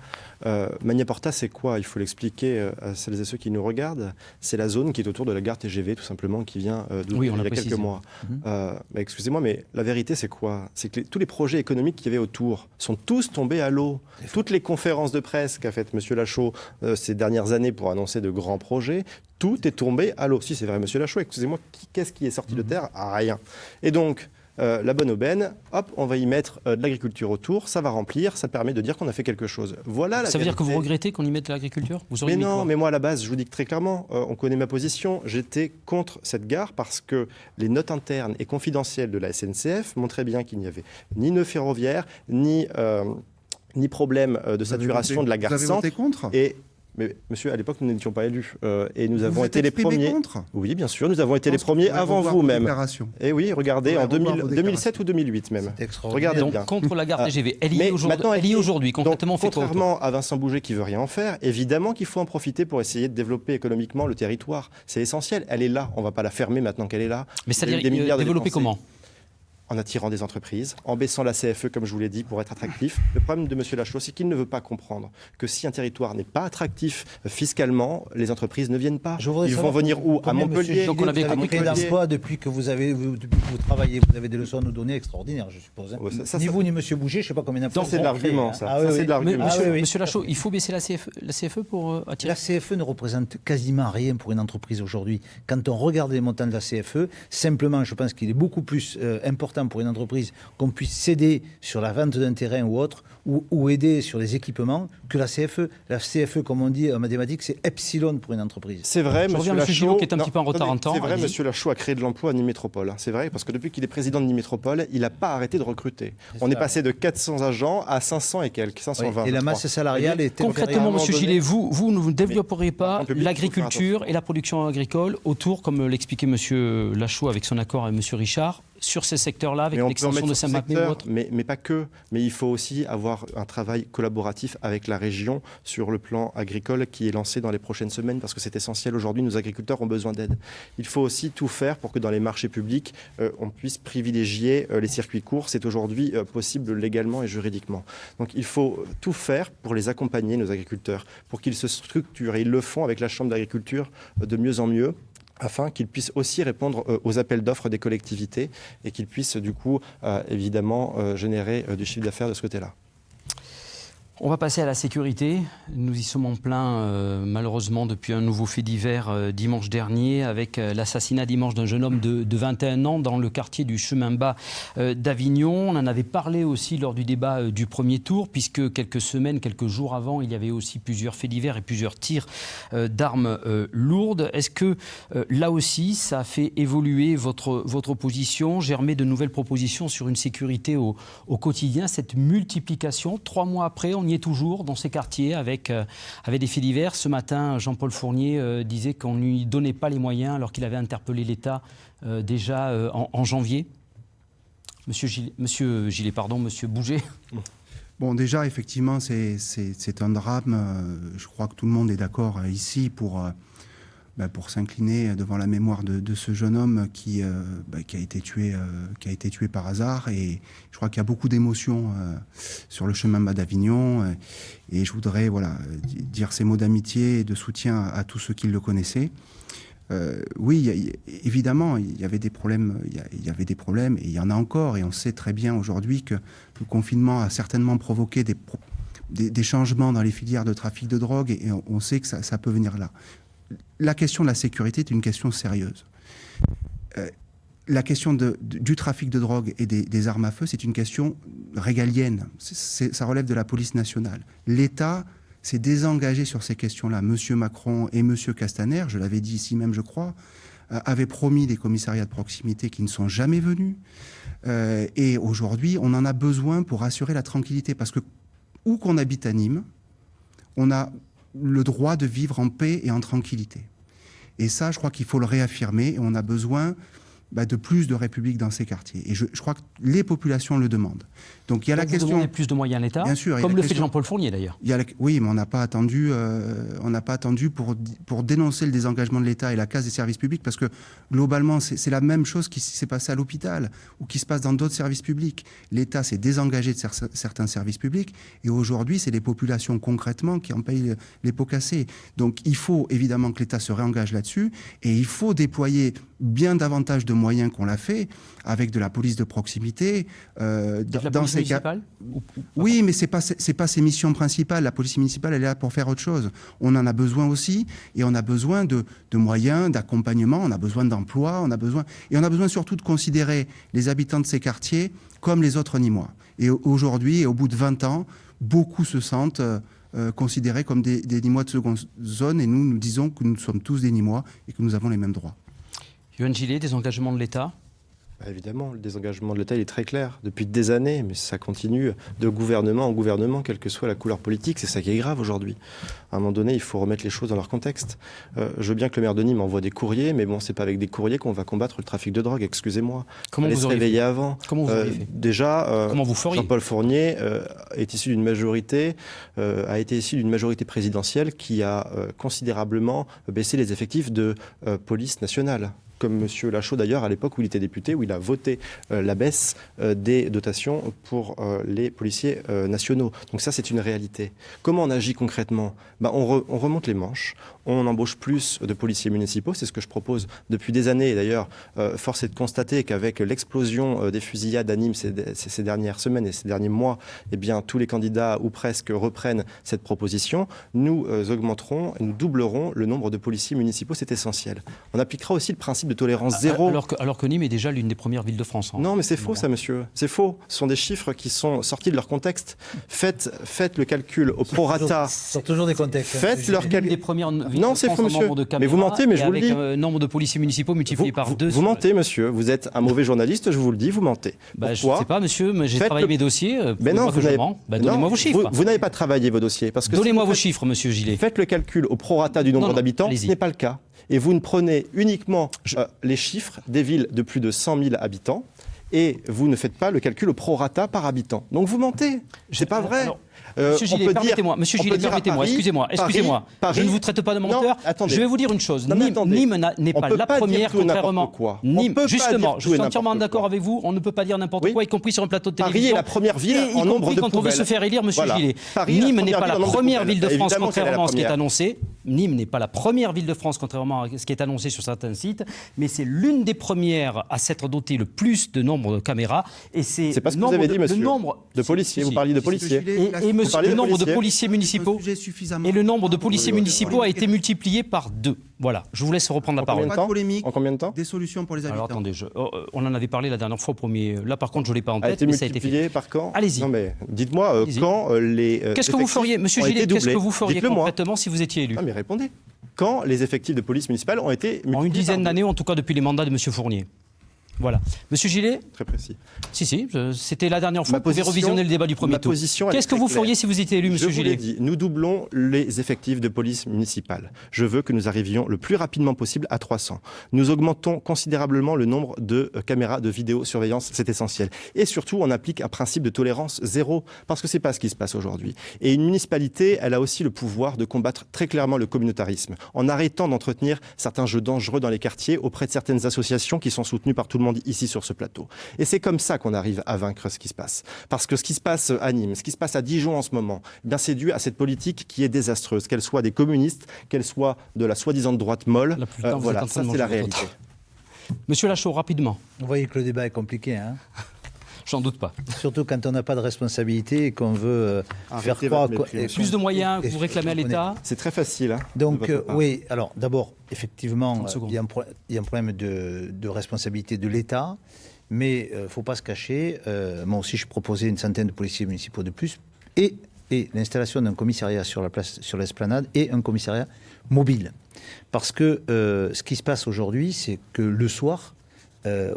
Speaker 3: Magna Porta, c'est quoi? Il faut l'expliquer à celles et ceux qui nous regardent. C'est la zone qui est autour de la gare TGV, tout simplement, qui vient il y a quelques mois. Excusez-moi, mais la vérité, c'est quoi? C'est que tous les projets économiques qu'il y avait autour sont tous tombés à l'eau. Toutes les conférences de presse qu'a faites M. Lachaud ces dernières années pour annoncer de grands projets, tout est tombé à l'eau. Si, c'est vrai, M. Lachaud, excusez-moi, qu'est-ce qui est sorti de terre? Rien. Et donc... la bonne aubaine, hop, on va y mettre de l'agriculture autour, ça va remplir, ça permet de dire qu'on a fait quelque chose. Voilà.
Speaker 1: Ça veut dire que vous regrettez qu'on y mette de l'agriculture?
Speaker 3: Mais non, mais moi à la base, je vous dis très clairement, on connaît ma position, j'étais contre cette gare parce que les notes internes et confidentielles de la SNCF montraient bien qu'il n'y avait ni nœud ferroviaire, ni problème de saturation de la gare
Speaker 2: centre. Vous avez voté contre?
Speaker 3: Mais monsieur, à l'époque, nous n'étions pas élus. Et nous avons été les premiers.
Speaker 2: Contre?
Speaker 3: Oui, bien sûr, nous avons été les premiers avant vous même. Et oui, regardez, en 2007 ou 2008 même. Regardez
Speaker 1: donc,
Speaker 3: bien.
Speaker 1: contre la gare TGV. Elle y est aujourd'hui. Concrètement,
Speaker 3: contrairement à Vincent Bouget qui veut rien en faire, évidemment qu'il faut en profiter pour essayer de développer économiquement le territoire. C'est essentiel. Elle est là. On ne va pas la fermer maintenant qu'elle est là.
Speaker 1: Mais c'est-à-dire développer comment?
Speaker 3: En attirant des entreprises, en baissant la CFE, comme je vous l'ai dit, pour être attractif. Le problème de M. Lachaud, c'est qu'il ne veut pas comprendre que si un territoire n'est pas attractif fiscalement, les entreprises ne viennent pas. Ils vont venir où? À Montpellier.
Speaker 4: Donc on avait créé d'emploi depuis que vous travaillez, vous avez des leçons à nous donner extraordinaires, je suppose. Ni vous ni M. Bouger, je ne sais pas combien d'emplois.
Speaker 3: C'est de l'argument, ça.
Speaker 1: C'est de l'argument. Monsieur Lachaud, il faut baisser la CFE pour attirer.
Speaker 4: La CFE ne représente quasiment rien pour une entreprise aujourd'hui. Quand on regarde les montants de la CFE, simplement, je pense qu'il est beaucoup plus important pour une entreprise qu'on puisse céder sur la vente d'un terrain ou autre, ou aider sur les équipements, que la CFE. La CFE, comme on dit en mathématiques, c'est epsilon pour une entreprise.
Speaker 3: C'est vrai, monsieur Lachaud,
Speaker 1: qui est un petit peu en retard en temps.
Speaker 3: C'est vrai, monsieur Lachaud a créé de l'emploi à Nîmes-Métropole. C'est vrai, parce que depuis qu'il est président de Nîmes-Métropole, il n'a pas arrêté de recruter. On est passé de 400 agents à 500 et quelques, 520.
Speaker 4: Oui, et la masse salariale est...
Speaker 1: Concrètement, monsieur Gillet, vous ne développerez pas l'agriculture et la production agricole autour, comme l'expliquait monsieur Lachaud avec son accord avec monsieur Richard, sur ces secteurs-là, avec l'extension de Saint-Martin ou autre?
Speaker 3: Mais pas que. Mais il faut aussi avoir un travail collaboratif avec la région sur le plan agricole qui est lancé dans les prochaines semaines, parce que c'est essentiel. Aujourd'hui, nos agriculteurs ont besoin d'aide. Il faut aussi tout faire pour que dans les marchés publics, on puisse privilégier les circuits courts. C'est aujourd'hui possible légalement et juridiquement. Donc il faut tout faire pour les accompagner, nos agriculteurs, pour qu'ils se structurent. Et ils le font avec la Chambre d'agriculture de mieux en mieux, afin qu'ils puissent aussi répondre aux appels d'offres des collectivités et qu'ils puissent du coup évidemment générer du chiffre d'affaires de ce côté-là.
Speaker 1: On va passer à la sécurité. Nous y sommes en plein, malheureusement, depuis un nouveau fait divers dimanche dernier, avec l'assassinat dimanche d'un jeune homme de 21 ans dans le quartier du Chemin Bas d'Avignon. On en avait parlé aussi lors du débat du premier tour, puisque quelques jours avant, il y avait aussi plusieurs faits divers et plusieurs tirs d'armes lourdes. Est-ce que là aussi, ça a fait évoluer votre position, germer de nouvelles propositions sur une sécurité au quotidien, cette multiplication? 3 mois après, on y est toujours dans ces quartiers avec des faits divers. Ce matin, Jean-Paul Fournier disait qu'on ne lui donnait pas les moyens alors qu'il avait interpellé l'État déjà en janvier. Monsieur Bouget.
Speaker 2: Bon, déjà, effectivement, c'est un drame. Je crois que tout le monde est d'accord ici pour s'incliner devant la mémoire de ce jeune homme qui a été tué par hasard. Et je crois qu'il y a beaucoup d'émotions sur le chemin bas d'Avignon. Et je voudrais dire ces mots d'amitié et de soutien à tous ceux qui le connaissaient. Oui, évidemment, il y avait des problèmes, et il y en a encore. Et on sait très bien aujourd'hui que le confinement a certainement provoqué des changements dans les filières de trafic de drogue. Et on sait que ça peut venir là. La question de la sécurité est une question sérieuse. La question du trafic de drogue et des armes à feu, c'est une question régalienne. Ça relève de la police nationale. L'État s'est désengagé sur ces questions-là. M. Macron et M. Castaner, je l'avais dit ici même, je crois, avaient promis des commissariats de proximité qui ne sont jamais venus. Et aujourd'hui, on en a besoin pour assurer la tranquillité. Parce que où qu'on habite à Nîmes, on a le droit de vivre en paix et en tranquillité. Et ça, je crois qu'il faut le réaffirmer. Et on a besoin de plus de République dans ces quartiers. Et je crois que les populations le demandent. Donc il y a la question. Vous demandez
Speaker 1: plus de moyens à l'État,
Speaker 2: bien sûr,
Speaker 1: comme le fait Jean-Paul Fournier d'ailleurs.
Speaker 2: Oui, mais on n'a pas attendu. Pour dénoncer le désengagement de l'État et la casse des services publics, parce que globalement, c'est la même chose qui s'est passée à l'hôpital ou qui se passe dans d'autres services publics. L'État s'est désengagé de certains services publics et aujourd'hui, c'est les populations concrètement qui en payent les pots cassés. Donc il faut évidemment que l'État se réengage là-dessus et il faut déployer bien davantage de moyens qu'on l'a fait, avec de la police de proximité.
Speaker 1: La police municipale
Speaker 2: Oui, mais c'est pas ses missions principales. La police municipale, elle est là pour faire autre chose. On en a besoin aussi, et on a besoin de moyens, d'accompagnement, on a besoin d'emploi, on a besoin surtout de considérer les habitants de ces quartiers comme les autres Nîmois. Et aujourd'hui, et au bout de 20 ans, beaucoup se sentent considérés comme des Nîmois de seconde zone, et nous disons que nous sommes tous des Nîmois et que nous avons les mêmes droits.
Speaker 1: Yohann Gillet, des engagements de l'État ?
Speaker 3: Évidemment, le désengagement de l'État il est très clair depuis des années, mais ça continue de gouvernement en gouvernement, quelle que soit la couleur politique. C'est ça qui est grave aujourd'hui. À un moment donné, il faut remettre les choses dans leur contexte. Je veux bien que le maire de Nîmes envoie des courriers, mais bon, c'est pas avec des courriers qu'on va combattre le trafic de drogue. Excusez-moi.
Speaker 1: Comment
Speaker 3: Allez
Speaker 1: vous
Speaker 3: se
Speaker 1: auriez
Speaker 3: réveiller
Speaker 1: fait
Speaker 3: avant.
Speaker 1: Comment vous auriez fait
Speaker 3: Déjà,
Speaker 1: Comment vous feriez
Speaker 3: Jean-Paul Fournier est issu d'une majorité, a été issu d'une majorité présidentielle qui a considérablement baissé les effectifs de police nationale. Comme M. Lachaud d'ailleurs à l'époque où il était député, où il a voté la baisse des dotations pour les policiers nationaux. Donc ça, c'est une réalité. Comment on agit concrètement ? On remonte les manches, on embauche plus de policiers municipaux, c'est ce que je propose depuis des années. Et d'ailleurs, force est de constater qu'avec l'explosion des fusillades à Nîmes ces dernières semaines et ces derniers mois, eh bien, tous les candidats ou presque reprennent cette proposition. Nous augmenterons, nous doublerons le nombre de policiers municipaux, c'est essentiel. On appliquera aussi le principe de tolérance zéro.
Speaker 1: Alors que Nîmes est déjà l'une des premières villes de France.
Speaker 3: Non, mais c'est faux ça, monsieur. C'est faux. Ce sont des chiffres qui sont sortis de leur contexte. Faites le calcul au prorata.
Speaker 4: C'est toujours des contextes.
Speaker 3: Faites leur calcul.
Speaker 1: Des premières villes
Speaker 3: Non,
Speaker 1: de
Speaker 3: c'est
Speaker 1: France
Speaker 3: faux,
Speaker 1: en
Speaker 3: monsieur.
Speaker 1: nombre de caméras,
Speaker 3: Mais vous mentez, mais je vous le dis.
Speaker 1: avec un nombre de policiers municipaux multiplié par 2.
Speaker 3: Vous mentez, monsieur. Vous êtes un mauvais journaliste, je vous le dis, vous mentez.
Speaker 1: Je ne
Speaker 3: Pourquoi
Speaker 1: sais pas, monsieur, mais j'ai
Speaker 3: Faites
Speaker 1: travaillé
Speaker 3: le-
Speaker 1: mes dossiers.
Speaker 3: Mais non,
Speaker 1: Donnez-moi vos chiffres.
Speaker 3: Vous n'avez pas travaillé vos dossiers. Parce que
Speaker 1: Donnez-moi
Speaker 3: si
Speaker 1: vos
Speaker 3: vous faites-
Speaker 1: chiffres, monsieur Gillet.
Speaker 3: Faites le calcul au prorata du nombre
Speaker 1: Non,
Speaker 3: d'habitants,
Speaker 1: allez-y.
Speaker 3: ce n'est pas le cas. Et vous ne prenez uniquement les chiffres des villes de plus de 100 000 habitants et vous ne faites pas le calcul au prorata par habitant. Donc vous mentez. C'est pas vrai.
Speaker 1: Alors, Monsieur Gillet, permettez-moi. Monsieur Gillet, permettez-moi. Excusez-moi. Je ne vous traite pas de menteur.
Speaker 3: Non, attendez.
Speaker 1: Je vais vous dire une chose.
Speaker 3: Non, mais attendez.
Speaker 1: Nîmes n'est
Speaker 3: On
Speaker 1: pas
Speaker 3: peut
Speaker 1: la
Speaker 3: pas dire
Speaker 1: première,
Speaker 3: tout et n'importe
Speaker 1: contrairement.
Speaker 3: quoi. On
Speaker 1: Nîmes,
Speaker 3: peut pas
Speaker 1: justement,
Speaker 3: dire
Speaker 1: je
Speaker 3: tout et
Speaker 1: suis entièrement
Speaker 3: n'importe
Speaker 1: d'accord
Speaker 3: quoi.
Speaker 1: avec vous. On ne peut pas dire n'importe
Speaker 3: Oui.
Speaker 1: quoi, y compris sur un plateau de
Speaker 3: Paris
Speaker 1: télévision.
Speaker 3: est la première ville
Speaker 1: Et
Speaker 3: en
Speaker 1: y
Speaker 3: nombre
Speaker 1: compris
Speaker 3: de
Speaker 1: quand on veut
Speaker 3: poubelles.
Speaker 1: se faire élire, monsieur
Speaker 3: Voilà.
Speaker 1: Gillet.
Speaker 3: Paris est la
Speaker 1: Nîmes n'est
Speaker 3: première
Speaker 1: pas
Speaker 3: ville
Speaker 1: la
Speaker 3: en nombre de
Speaker 1: première
Speaker 3: poubelles.
Speaker 1: ville de France,
Speaker 3: Évidemment qu'elle est la
Speaker 1: contrairement à ce qui est
Speaker 3: première.
Speaker 1: annoncé. Nîmes n'est pas la première ville de France, contrairement à ce qui est annoncé sur certains sites, mais c'est l'une des premières à s'être dotée le plus de nombre de caméras. Et c'est
Speaker 3: C'est pas ce que vous avez dit, monsieur. De policiers,
Speaker 1: Si,
Speaker 3: vous parliez de
Speaker 1: si,
Speaker 3: policiers.
Speaker 1: Et monsieur,
Speaker 3: parlez
Speaker 1: le
Speaker 3: de
Speaker 1: nombre de
Speaker 3: policiers.
Speaker 1: policiers municipaux et le nombre de policiers municipaux a été multiplié par 2. Voilà, je vous laisse reprendre la parole.
Speaker 3: Combien de
Speaker 2: Pas de
Speaker 3: temps
Speaker 2: polémique.
Speaker 3: En combien de temps
Speaker 2: Des solutions pour les habitants.
Speaker 1: Alors attendez, on en avait parlé la dernière fois au premier. Là par contre, je ne l'ai pas en
Speaker 3: A
Speaker 1: tête,
Speaker 3: été
Speaker 1: mais ça a été fait.
Speaker 3: multiplié par quand
Speaker 1: Allez-y.
Speaker 3: Non mais dites-moi
Speaker 1: Allez-y.
Speaker 3: quand les
Speaker 1: Qu'est-ce que vous
Speaker 3: effectifs
Speaker 1: feriez, monsieur
Speaker 3: ont
Speaker 1: Gillet,
Speaker 3: été
Speaker 1: qu'est-ce que
Speaker 3: doublés.
Speaker 1: vous feriez
Speaker 3: Dites-le-moi.
Speaker 1: concrètement si vous étiez élu?
Speaker 3: Ah mais répondez. Quand les effectifs de police municipale ont été multipliés
Speaker 1: En une dizaine
Speaker 3: par
Speaker 1: d'années, en tout cas depuis les mandats de monsieur Fournier. Voilà. Monsieur Gillet,
Speaker 3: deux. Très précis.
Speaker 1: c'était la dernière fois,
Speaker 3: Ma
Speaker 1: vous pouvez
Speaker 3: position-
Speaker 1: revisionner le débat du premier
Speaker 3: ma
Speaker 1: tour.
Speaker 3: position, elle est
Speaker 1: Qu'est-ce que
Speaker 3: très
Speaker 1: vous
Speaker 3: claire.
Speaker 1: feriez si vous étiez élu, monsieur
Speaker 3: Je vous l'ai
Speaker 1: Gillet?
Speaker 3: dit, nous doublons les effectifs de police municipale. Je veux que nous arrivions le plus rapidement possible à 300. Nous augmentons considérablement le nombre de caméras de vidéosurveillance, c'est essentiel. Et surtout, on applique un principe de tolérance zéro, parce que c'est pas ce qui se passe aujourd'hui. Et une municipalité, elle a aussi le pouvoir de combattre très clairement le communautarisme, en arrêtant d'entretenir certains jeux dangereux dans les quartiers auprès de certaines associations qui sont soutenues par tout le monde ici sur ce plateau. Et c'est comme ça qu'on arrive à vaincre ce qui se passe. Parce que ce qui se passe à Nîmes, ce qui se passe à Dijon en ce moment, eh bien c'est dû à cette politique qui est désastreuse, qu'elle soit des communistes, qu'elle soit de la soi-disant droite molle.
Speaker 1: Là, plus tard, vous êtes
Speaker 3: Voilà,
Speaker 1: en train
Speaker 3: ça
Speaker 1: de
Speaker 3: c'est la
Speaker 1: manger votre
Speaker 3: réalité.
Speaker 1: Monsieur Lachaud, rapidement.
Speaker 4: Vous voyez que le débat est compliqué, hein.
Speaker 1: J'en doute pas.
Speaker 4: Surtout quand on n'a pas de responsabilité et qu'on veut faire
Speaker 3: Arrêtez
Speaker 4: croire...
Speaker 3: votre mépris,
Speaker 1: Plus de moyens que vous réclamez à
Speaker 4: on est-
Speaker 1: l'État.
Speaker 3: C'est très facile. Hein,
Speaker 4: Donc,
Speaker 3: de votre part.
Speaker 4: oui, alors d'abord, effectivement,
Speaker 1: 30 secondes.
Speaker 4: il y a un problème de responsabilité de l'État, mais il ne faut pas se cacher. Moi aussi, je proposais une centaine de policiers municipaux de plus et l'installation d'un commissariat sur la place, sur l'esplanade et un commissariat mobile. Parce que ce qui se passe aujourd'hui, c'est que le soir,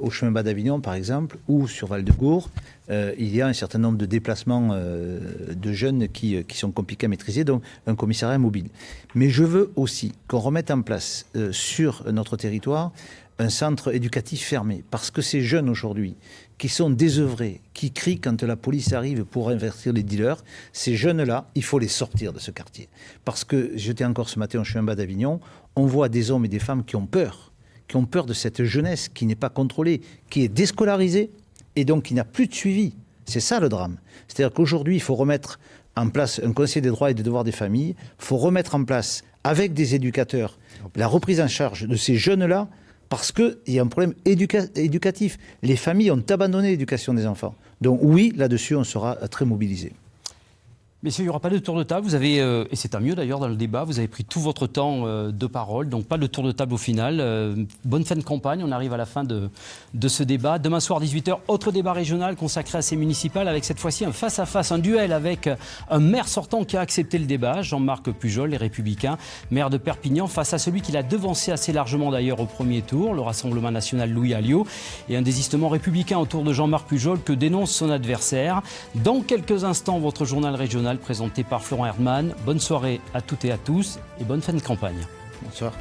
Speaker 4: au chemin bas d'Avignon, par exemple, ou sur Val-de-Gour, il y a un certain nombre de déplacements de jeunes qui sont compliqués à maîtriser, donc un commissariat mobile. Mais je veux aussi qu'on remette en place sur notre territoire un centre éducatif fermé, parce que ces jeunes aujourd'hui, qui sont désœuvrés, qui crient quand la police arrive pour invertir les dealers, ces jeunes-là, il faut les sortir de ce quartier. Parce que j'étais encore ce matin au chemin bas d'Avignon, on voit des hommes et des femmes qui ont peur de cette jeunesse qui n'est pas contrôlée, qui est déscolarisée et donc qui n'a plus de suivi. C'est ça le drame. C'est-à-dire qu'aujourd'hui, il faut remettre en place un conseil des droits et des devoirs des familles, il faut remettre en place, avec des éducateurs, la reprise en charge de ces jeunes-là, parce qu'il y a un problème éducatif. Les familles ont abandonné l'éducation des enfants. Donc oui, là-dessus, on sera très mobilisés.
Speaker 1: Messieurs, il n'y aura pas de tour de table. Vous avez, et c'est un mieux d'ailleurs dans le débat, vous avez pris tout votre temps de parole, donc pas de tour de table au final. Bonne fin de campagne, on arrive à la fin de ce débat. Demain soir, 18h, autre débat régional consacré à ces municipales, avec cette fois-ci un face-à-face, un duel avec un maire sortant qui a accepté le débat, Jean-Marc Pujol, les Républicains, maire de Perpignan, face à celui qui l'a devancé assez largement d'ailleurs au premier tour, le Rassemblement national Louis Alliot, et un désistement républicain autour de Jean-Marc Pujol que dénonce son adversaire. Dans quelques instants, votre journal régional présenté par Florent Erdmann. Bonne soirée à toutes et à tous et bonne fin de campagne.
Speaker 4: Bonsoir.